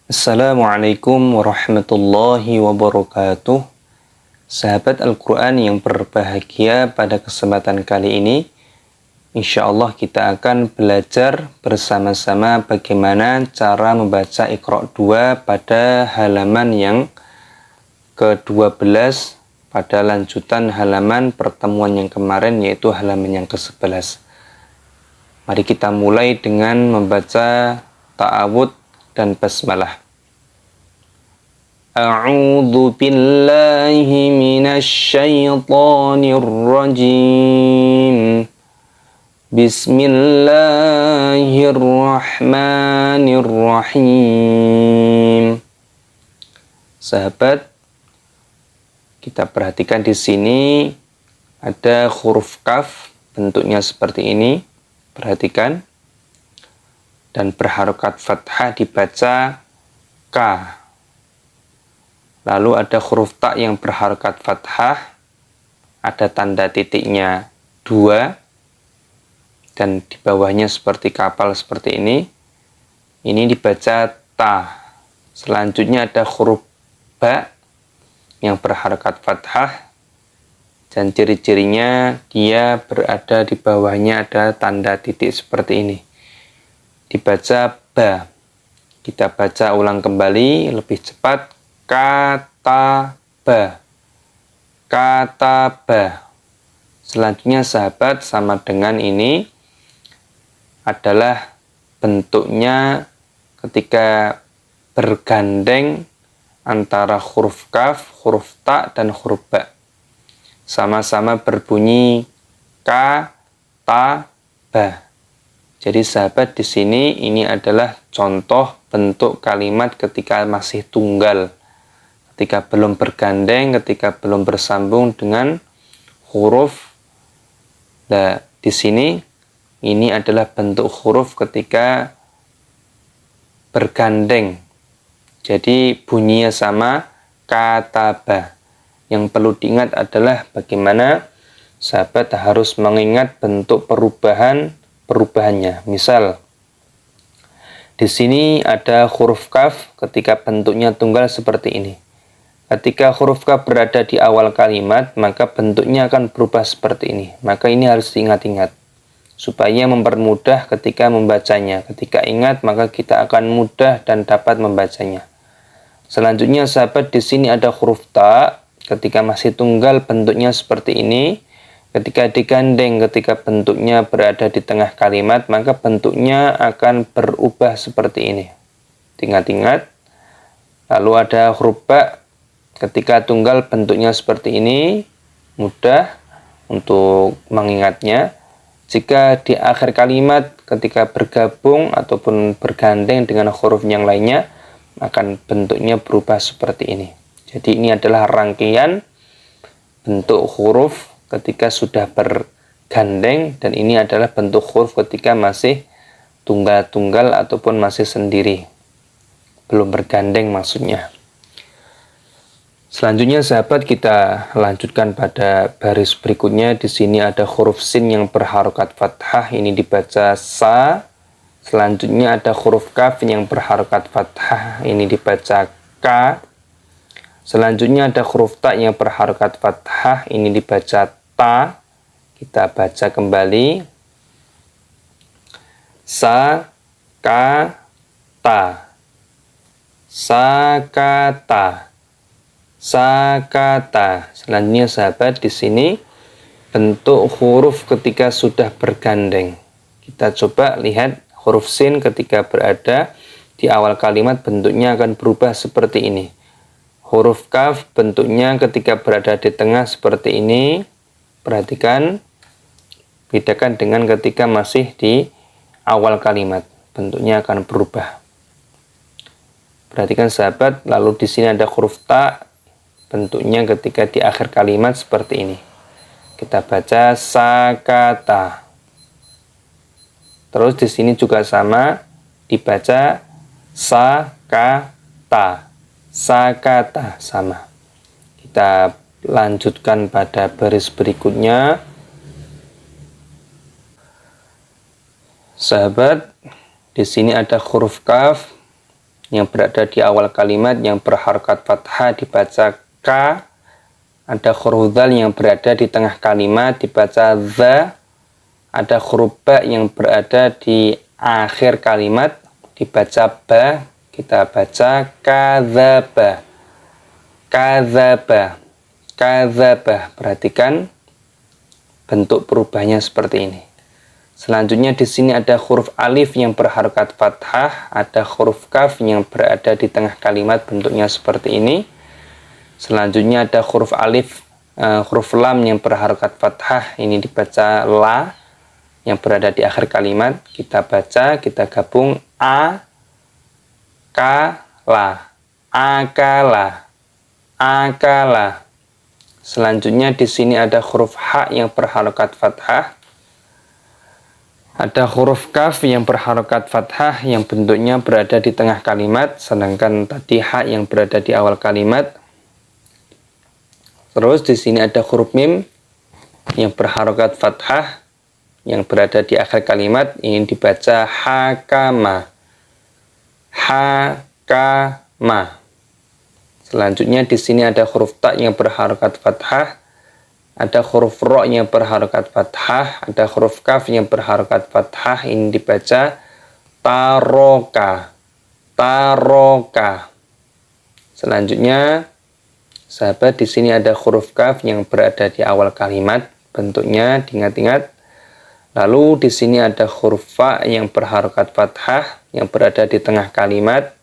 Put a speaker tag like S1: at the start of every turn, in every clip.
S1: Assalamualaikum warahmatullahi wabarakatuh. Sahabat Al-Quran yang berbahagia, pada kesempatan kali ini insya Allah kita akan belajar bersama-sama bagaimana cara membaca Iqra' 2 pada halaman yang ke-12 pada lanjutan halaman pertemuan yang kemarin, yaitu halaman yang ke-11. Mari kita mulai dengan membaca ta'awud dan basmalah. A'udzu billahi minasy syaithanir rajim. Bismillahirrahmanirrahim. Sahabat, kita perhatikan di sini ada huruf kaf, bentuknya seperti ini. Perhatikan. Dan berharokat fathah dibaca K. Lalu ada huruf ta yang berharokat fathah, ada tanda titiknya 2, dan di bawahnya seperti kapal seperti ini. Ini dibaca ta. Selanjutnya ada huruf ba yang berharokat fathah, dan ciri-cirinya dia berada di bawahnya ada tanda titik seperti ini. Dibaca ba. Kita baca ulang kembali lebih cepat. Kata ba. Kata ba. Selanjutnya sahabat, sama dengan ini adalah bentuknya ketika bergandeng antara huruf kaf, huruf ta, dan huruf ba. Sama-sama berbunyi ka, ta, ba. Jadi sahabat, di sini ini adalah contoh bentuk kalimat ketika masih tunggal, ketika belum bergandeng, ketika belum bersambung dengan huruf. Nah, di sini ini adalah bentuk huruf ketika bergandeng. Jadi bunyinya sama, kataba. Yang perlu diingat adalah bagaimana sahabat harus mengingat bentuk perubahannya. Misal, di sini ada huruf kaf ketika bentuknya tunggal seperti ini. Ketika huruf kaf berada di awal kalimat, maka bentuknya akan berubah seperti ini. Maka ini harus diingat-ingat supaya mempermudah ketika membacanya. Ketika ingat, maka kita akan mudah dan dapat membacanya. Selanjutnya sahabat, di sini ada huruf ta ketika masih tunggal, bentuknya seperti ini. Ketika digandeng, ketika bentuknya berada di tengah kalimat, maka bentuknya akan berubah seperti ini. Ingat-ingat. Lalu ada huruf ba, ketika tunggal bentuknya seperti ini, mudah untuk mengingatnya. Jika di akhir kalimat ketika bergabung ataupun bergandeng dengan huruf yang lainnya, akan bentuknya berubah seperti ini. Jadi ini adalah rangkaian bentuk huruf ketika sudah bergandeng, dan ini adalah bentuk huruf ketika masih tunggal-tunggal ataupun masih sendiri, belum bergandeng maksudnya. Selanjutnya sahabat, kita lanjutkan pada baris berikutnya. Di sini ada huruf sin yang berharokat fathah, ini dibaca sa. Selanjutnya ada huruf kaf yang berharokat fathah, ini dibaca ka. Selanjutnya ada huruf ta yang berharokat fathah, ini dibaca ta. Kita baca kembali. Sa, ka, ta. Sakata. Sakata. Selanjutnya sahabat, di sini bentuk huruf ketika sudah bergandeng. Kita coba lihat huruf sin ketika berada di awal kalimat, bentuknya akan berubah seperti ini. Huruf kaf bentuknya ketika berada di tengah seperti ini. Perhatikan, bedakan dengan ketika masih di awal kalimat, bentuknya akan berubah. Perhatikan sahabat, lalu di sini ada huruf ta, bentuknya ketika di akhir kalimat seperti ini. Kita baca sakata. Terus di sini juga sama, dibaca sakata. Sakata, sama. Kita lanjutkan pada baris berikutnya. Sahabat, di sini ada huruf kaf yang berada di awal kalimat yang berharokat fathah dibaca ka. Ada huruf dzal yang berada di tengah kalimat dibaca za. Ada huruf ba yang berada di akhir kalimat dibaca ba. Kita baca kadzaba. Kadzaba. Kadzaba. Perhatikan bentuk perubahannya seperti ini. Selanjutnya di sini ada huruf alif yang berharokat fathah, ada huruf kaf yang berada di tengah kalimat bentuknya seperti ini. Selanjutnya ada huruf alif, huruf lam yang berharokat fathah, ini dibaca la yang berada di akhir kalimat. Kita baca, kita gabung a, ka, la, akala, akala. Selanjutnya di sini ada huruf ha yang berharokat fathah. Ada huruf kaf yang berharokat fathah yang bentuknya berada di tengah kalimat, sedangkan tadi ha yang berada di awal kalimat. Terus di sini ada huruf mim yang berharokat fathah yang berada di akhir kalimat, ini dibaca hakama. Hakama. Selanjutnya di sini ada huruf ta yang berharokat fathah, ada huruf ro yang berharokat fathah, ada huruf kaf yang berharokat fathah, ini dibaca taroka. Taroka. Selanjutnya sahabat, di sini ada huruf kaf yang berada di awal kalimat, bentuknya diingat-ingat. Lalu di sini ada huruf fa yang berharokat fathah yang berada di tengah kalimat.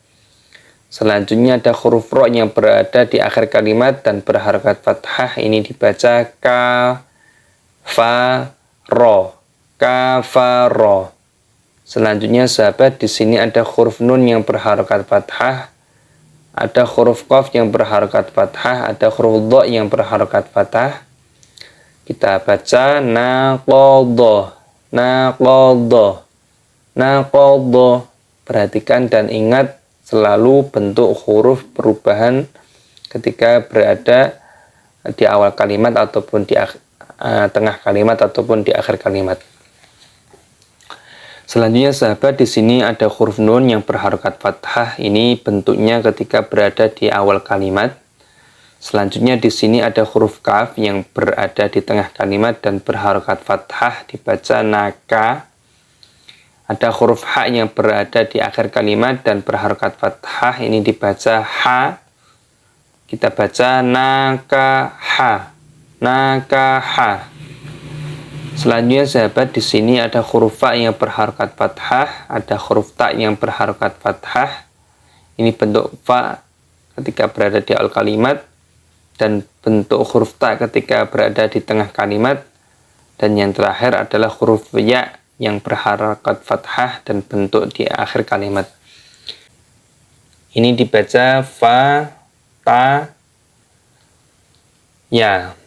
S1: Selanjutnya ada huruf ro yang berada di akhir kalimat dan berharokat fathah, ini dibaca ka fa ro. Ka fa ro. Selanjutnya sahabat, di sini ada huruf nun yang berharokat fathah. Ada huruf qaf yang berharokat fathah, ada huruf dha yang berharokat fathah. Kita baca naqadha. Naqadha. Naqadha. Perhatikan dan ingat selalu bentuk huruf perubahan ketika berada di awal kalimat ataupun di tengah kalimat ataupun di akhir kalimat. Selanjutnya sahabat, di sini ada huruf nun yang berharokat fathah, ini bentuknya ketika berada di awal kalimat. Selanjutnya di sini ada huruf kaf yang berada di tengah kalimat dan berharokat fathah, dibaca naka. Ada huruf ha yang berada di akhir kalimat dan berharokat fathah, ini dibaca ha. Kita baca nakaha. Nakaha. Selanjutnya sahabat, di sini ada huruf fa yang berharokat fathah, ada huruf ta yang berharokat fathah. Ini bentuk fa ketika berada di awal kalimat dan bentuk huruf ta ketika berada di tengah kalimat. Dan yang terakhir adalah huruf ya yang berharokat fathah dan bentuk di akhir kalimat. Ini dibaca fa ta ya.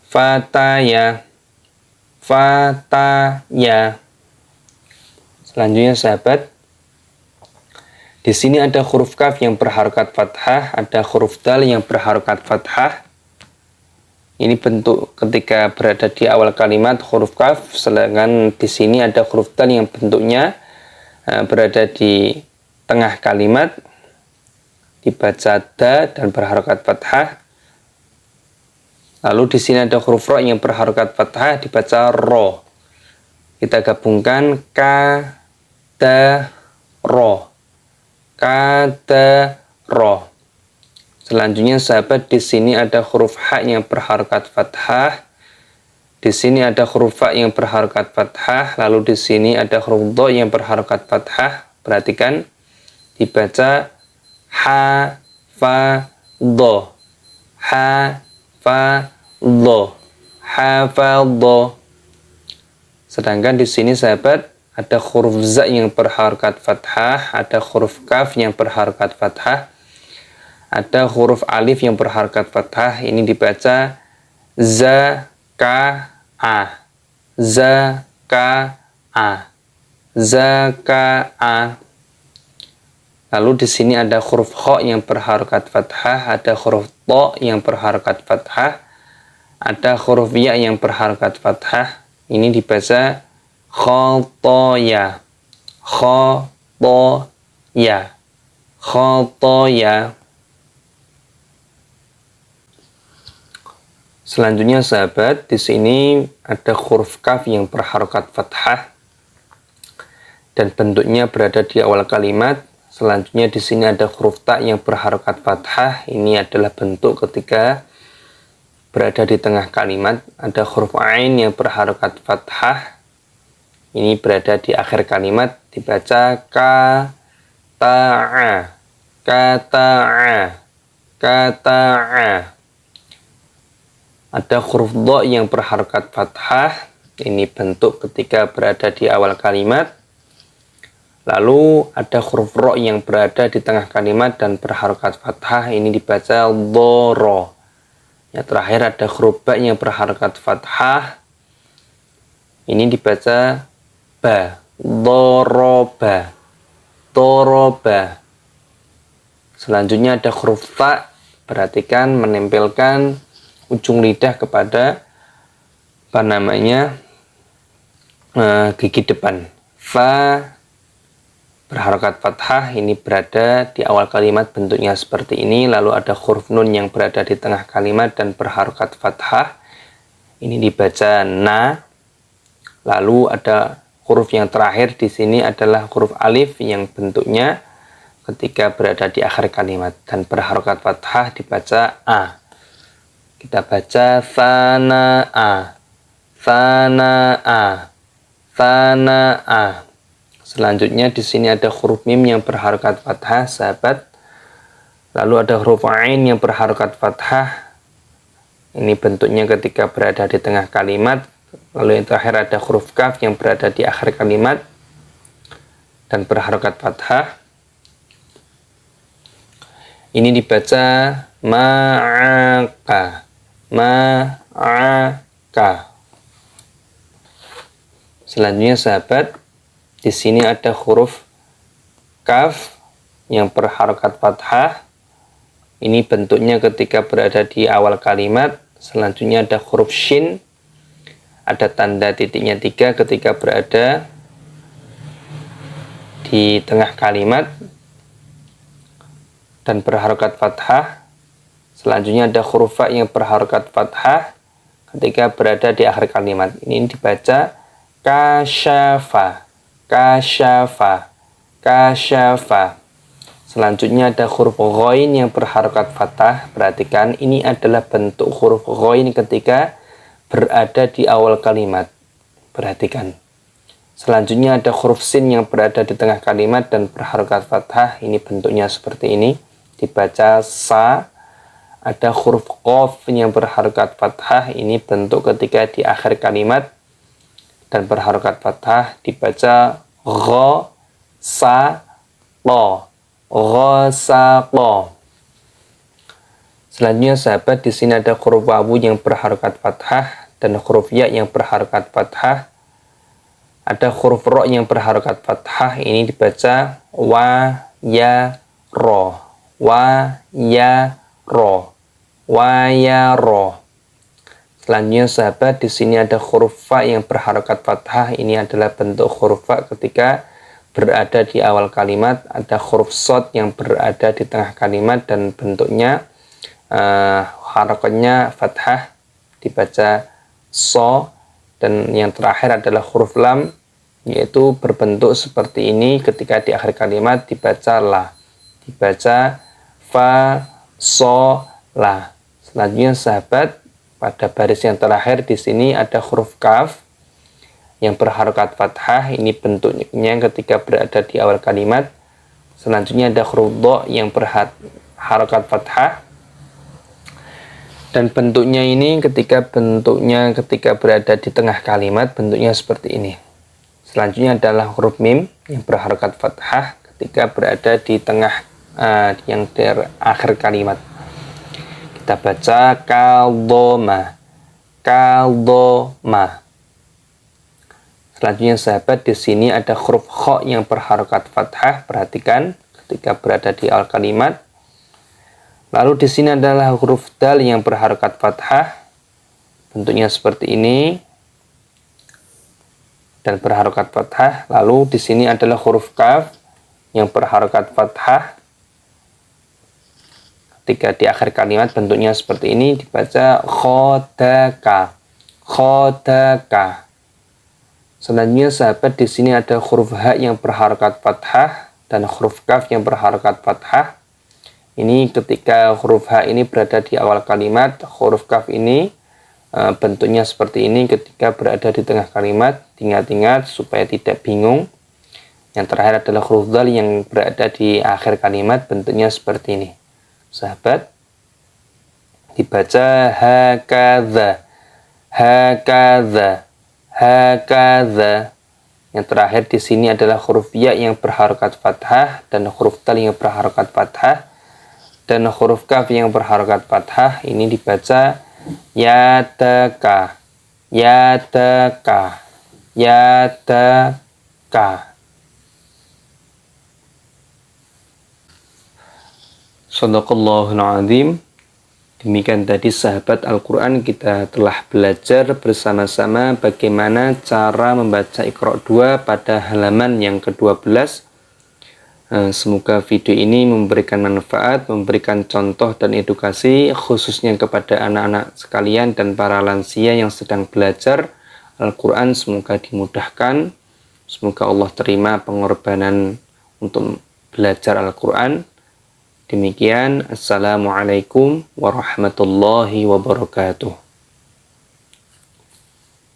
S1: Fataya. Fataya. Selanjutnya sahabat, di sini ada huruf kaf yang berharokat fathah, ada huruf dal yang berharokat fathah. Ini bentuk ketika berada di awal kalimat huruf kaf, sedangkan di sini ada huruf dal yang bentuknya berada di tengah kalimat, dibaca da dan berharokat fathah. Lalu di sini ada huruf ro yang berharokat fathah, dibaca ro. Kita gabungkan ka ta ro. Ka ta ro. Selanjutnya sahabat, di sini ada huruf ha yang berharokat fathah. Di sini ada huruf fa yang berharokat fathah, lalu di sini ada huruf dha yang berharokat fathah. Perhatikan, dibaca ha fa dha. Ha fa dha. Hafadha. Sedangkan di sini sahabat ada huruf za yang berharokat fathah, ada huruf kaf yang berharokat fathah, ada huruf alif yang berharokat fathah, ini dibaca za-ka-a. Za-ka-a. Za-ka-a. Lalu di sini ada huruf kha yang berharokat fathah, ada huruf ta yang berharokat fathah, ada huruf ya yang berharokat fathah. Ini dibaca khotoya. Khotoya. khotoya. Selanjutnya sahabat, di sini ada huruf kaf yang berharokat fathah dan bentuknya berada di awal kalimat. Selanjutnya di sini ada huruf ta yang berharokat fathah. Ini adalah bentuk ketika berada di tengah kalimat. Ada huruf ain yang berharokat fathah. Ini berada di akhir kalimat, dibaca kata'a, kata'a, kata'a. Ada huruf dha yang berharokat fathah. Ini bentuk ketika berada di awal kalimat. Lalu ada huruf ro yang berada di tengah kalimat dan berharokat fathah. Ini dibaca dhoro. Yang terakhir ada huruf ba yang berharokat fathah. Ini dibaca ba, dhoroba, dhoroba. Selanjutnya ada huruf ta. Perhatikan menempelkan ujung lidah kepada gigi depan. Fa berharokat fathah, ini berada di awal kalimat, bentuknya seperti ini. Lalu ada huruf nun yang berada di tengah kalimat dan berharokat fathah. Ini dibaca na. Lalu ada huruf yang terakhir di sini adalah huruf alif yang bentuknya ketika berada di akhir kalimat dan berharokat fathah, dibaca a. Kita baca thana'a, thana'a, thana'a. Selanjutnya di sini ada huruf mim yang berharokat fathah, sahabat. Lalu ada huruf ain yang berharokat fathah. Ini bentuknya ketika berada di tengah kalimat. Lalu yang terakhir ada huruf kaf yang berada di akhir kalimat dan berharokat fathah. Ini dibaca ma'aka, ma'aka. Selanjutnya sahabat, di sini ada huruf kaf yang berharokat fathah. Ini bentuknya ketika berada di awal kalimat. Selanjutnya ada huruf shin. Ada tanda titiknya 3 ketika berada di tengah kalimat dan berharokat fathah. Selanjutnya ada huruf fa yang berharokat fathah ketika berada di akhir kalimat. Ini dibaca kasyafa, kasyafa, kasyafa. Selanjutnya ada huruf ghain yang berharokat fathah. Perhatikan, ini adalah bentuk huruf ghain ketika berada di awal kalimat. Perhatikan. Selanjutnya ada huruf sin yang berada di tengah kalimat dan berharokat fathah. Ini bentuknya seperti ini. Dibaca sa. Ada huruf qaf yang berharokat fathah. Ini bentuk ketika di akhir kalimat dan berharokat fathah. Dibaca gha, sa, lo, gha, sa, lo. Selanjutnya sahabat, di sini ada huruf wawu yang berharokat fathah dan huruf ya yang berharokat fathah. Ada huruf ro yang berharokat fathah. Ini dibaca wa, ya, ro, wa, ya, ro, wa, ya, ro. Selanjutnya sahabat, di sini ada huruf fa yang berharokat fathah. Ini adalah bentuk huruf fa ketika berada di awal kalimat. Ada huruf shad yang berada di tengah kalimat dan bentuknya harokatnya fathah, dibaca so. Dan yang terakhir adalah huruf lam, yaitu berbentuk seperti ini ketika di akhir kalimat, dibaca la, dibaca fa, so, la. Selanjutnya sahabat, pada baris yang terakhir di sini ada huruf kaf yang berharokat fathah. Ini bentuknya ketika berada di awal kalimat. Selanjutnya ada huruf dha yang berharokat fathah. Dan bentuknya ini ketika berada di tengah kalimat, bentuknya seperti ini. Selanjutnya adalah huruf mim yang berharokat fathah ketika berada di tengah yang akhir kalimat. Kita baca kaldoma, kaldoma. Selanjutnya sahabat, di sini ada huruf kha yang berharokat fathah. Perhatikan ketika berada di awal kalimat. Lalu di sini adalah huruf dal yang berharokat fathah. Bentuknya seperti ini dan berharokat fathah. Lalu di sini adalah huruf kaf yang berharokat fathah. Ketika di akhir kalimat bentuknya seperti ini dibaca khodaka, khodaka. Selanjutnya sahabat, di sini ada huruf ha yang berharokat fathah dan huruf kaf yang berharokat fathah. Ini ketika huruf ha ini berada di awal kalimat, huruf kaf ini bentuknya seperti ini. Ketika berada di tengah kalimat, ingat-ingat supaya tidak bingung. Yang terakhir adalah huruf dhal yang berada di akhir kalimat, bentuknya seperti ini. Sahabat, dibaca hakadha, hakadha, hakadha. Yang terakhir di sini adalah huruf ya yang berharokat fathah dan huruf dhal yang berharokat fathah dan huruf kaf yang berharokat fathah. Ini dibaca yataka, yataka, yataka. Shadaqallahul azim. Demikian tadi sahabat Al-Quran, kita telah belajar bersama-sama bagaimana cara membaca Iqra 2 pada halaman yang ke-12. Semoga video ini memberikan manfaat, memberikan contoh dan edukasi khususnya kepada anak-anak sekalian dan para lansia yang sedang belajar Al-Quran. Semoga dimudahkan, semoga Allah terima pengorbanan untuk belajar Al-Quran. Demikian, Assalamualaikum warahmatullahi wabarakatuh.